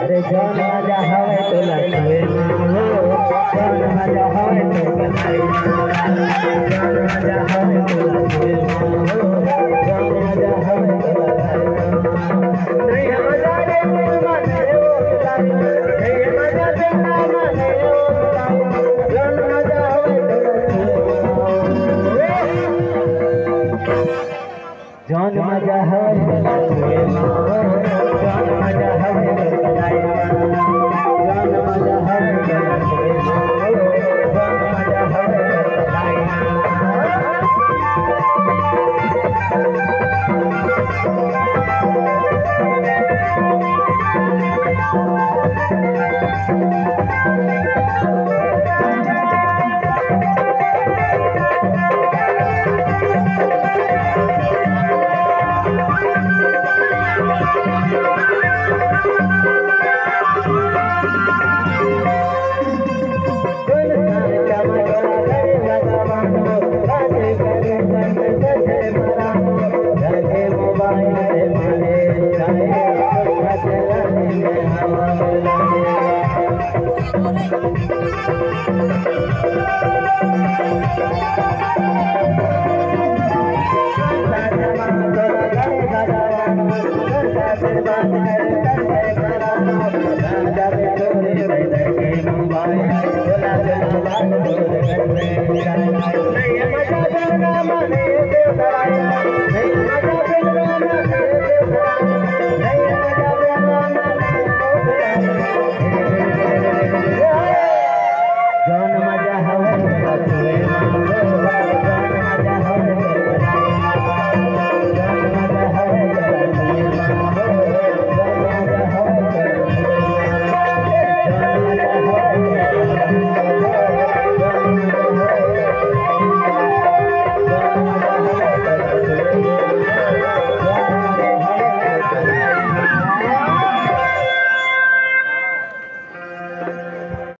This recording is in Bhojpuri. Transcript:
अरे जौन मजा हवे तो लगे जौन मजा हवे तो बनाई जौन मजा हवे तो लगे जौन मजा हवे तो लगाई नहीं मजा रे मने वो लाई नहीं मजा रे मने वो लाई जौन मजा हवे तो लगे जौन मजा हवे तो लगे जौन मजा हवे तो लगाई जौन मजा हवे तो लगे जौन मजा हवे तो लगाई